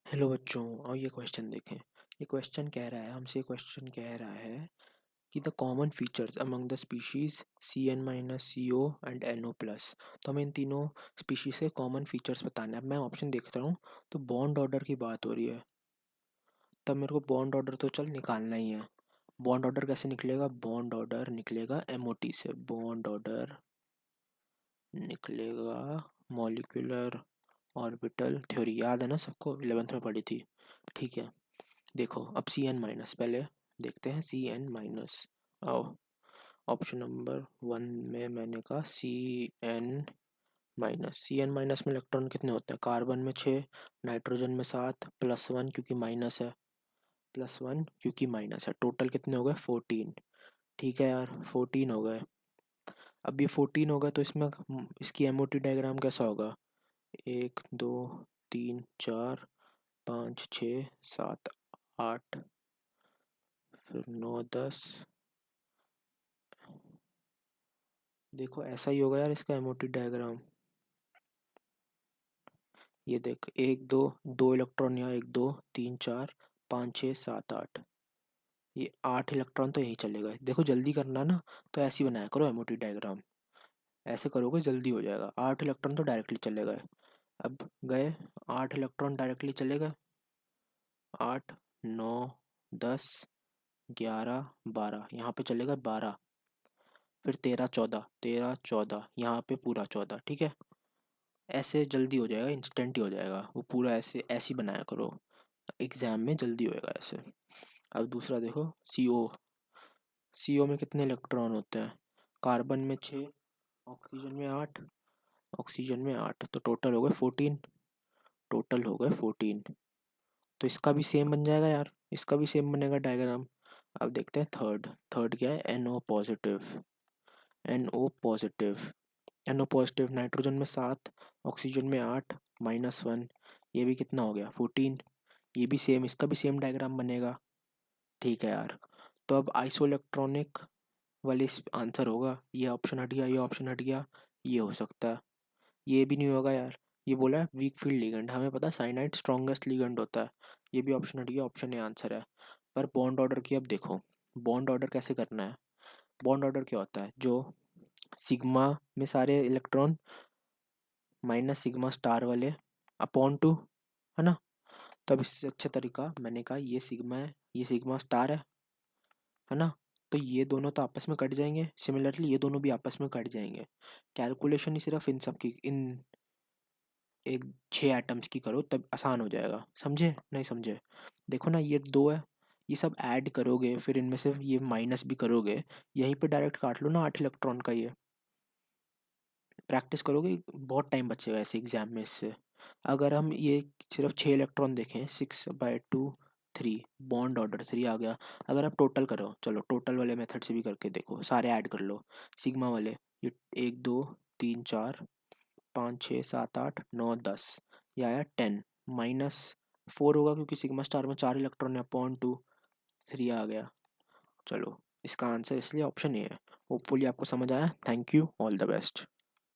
Hello बच्चों, और ये क्वेश्चन देखें। ये क्वेश्चन कह रहा है हमसे क्वेश्चन कह रहा है कि the common features among the species CN minus CO and NO plus. तो हमें इन तीनों स्पीशीज के कॉमन फीचर्स बताने हैं। अब मैं ऑप्शन देख रहा हूँ तो बॉन्ड ऑर्डर की बात हो रही है, तब मेरे को बॉन्ड ऑर्डर तो चल निकालना ही है। बॉन्ड ऑर्डर कैसे निकलेगा? बॉन्ड ऑर्डर निकलेगा MOT से। बॉन्ड ऑर्डर निकलेगा मॉलिक्यूलर ऑर्बिटल थ्योरी, याद है ना सबको, 11th में पढ़ी थी। ठीक है, देखो अब CN माइनस पहले देखते हैं। CN माइनस, आओ ऑप्शन नंबर 1 में मैंने कहा CN माइनस। CN माइनस में इलेक्ट्रॉन कितने होते हैं? कार्बन में 6, नाइट्रोजन में 7, +1 क्योंकि माइनस है, +1 क्योंकि माइनस है। टोटल कितने हो गए? 14। ठीक है यार, 14 हो गए। अब ये 14 होगा तो इसमें इसकी MOT डायग्राम कैसा होगा? 1 2 3 4 5 6 7 8, फिर 9 10। देखो ऐसा ही होगा यार इसका MOT डायग्राम। ये देख, 1 2, 2 इलेक्ट्रॉन यहाँ, 1 2 3 4 5 6 7 8, ये 8 इलेक्ट्रॉन तो यही चले गए। देखो जल्दी करना ना, तो ऐसे ही बनाया करो MOT डायग्राम। ऐसे करोगे जल्दी हो जाएगा। 8 इलेक्ट्रॉन तो डायरेक्टली चले गए। अब गए 8 इलेक्ट्रॉन डायरेक्टली चले गए। 8 9 10 11 12, यहाँ पे चले गए 12। फिर 13 14, 13 14, यहाँ पे पूरा 14। ठीक है, ऐसे जल्दी हो जाएगा, इंस्टेंट ही हो जाएगा वो पूरा। ऐसे ऐसे ही बनाया करो, एग्जाम में जल्दी होएगा ऐसे। अब दूसरा देखो, CO। CO में कितने इलेक्ट्रॉन होते हैं? कार्बन में 6, ऑक्सीजन में 8, ऑक्सीजन में 8, तो टोटल हो गए 14। टोटल हो गए 14। तो इसका भी सेम बन जाएगा यार, इसका भी सेम बनेगा डायग्राम। अब देखते हैं थर्ड। थर्ड क्या है? NO positive. NO positive, NO positive, nitrogen में 7, ऑक्सीजन में 8, -1, ये भी कितना हो गया? 14। ये भी सेम, इसका भी सेम डायग्राम बनेगा। ठीक है यार, तो अब आइसो इलेक्ट्रॉनिक वाले आंसर होगा। ये ऑप्शन हट गया, ये ऑप्शन हट गया, ये हो सकता है। ये भी नहीं होगा यार, ये बोला है वीक फील्ड लिगेंड, हमें पता है साइनाइड स्ट्रॉन्गेस्ट लिगेंड होता है। ये भी ऑप्शन हट गया, ऑप्शन ए आंसर है। पर बॉन्ड ऑर्डर की अब देखो, बॉन्ड ऑर्डर कैसे करना है। बॉन्ड ऑर्डर क्या होता है? जो सिग्मा में सारे इलेक्ट्रॉन माइनस सिग्मा स्टार वाले अपॉन टू, है ना। तो अब इससे अच्छा तरीका मैंने कहा, ये सिग्मा है, ये सिग्मा स्टार है ना। तो ये दोनों तो आपस में कट जाएंगे, सिमिलरली ये दोनों भी आपस में कट जाएंगे। कैलकुलेशन ही सिर्फ इन सब की, इन एक 6 एटम्स की करो तब आसान हो जाएगा। समझे नहीं समझे? देखो ना, ये 2 है, ये सब ऐड करोगे, फिर इनमें से ये माइनस भी करोगे, यहीं पे डायरेक्ट काट लो ना 8 इलेक्ट्रॉन का। ये प्रैक्टिस करोगे, बहुत टाइम बचेगा ऐसे एग्जाम में इससे। अगर हम ये सिर्फ 6 इलेक्ट्रॉन देखें, 6/2 3, बॉन्ड ऑर्डर 3 आ गया। अगर आप टोटल करो, चलो टोटल वाले मेथड से भी करके देखो, सारे ऐड कर लो सिग्मा वाले। ये 1 2 3 4 5 6 7 8 9 10, ये आया 10। -4 होगा क्योंकि सिग्मा स्टार में 4 इलेक्ट्रॉन है, अपॉन 2, 3 आ गया। चलो इसका आंसर इसलिए ऑप्शन ए है। होपफुली आपको समझ आया। Thank you, all the best.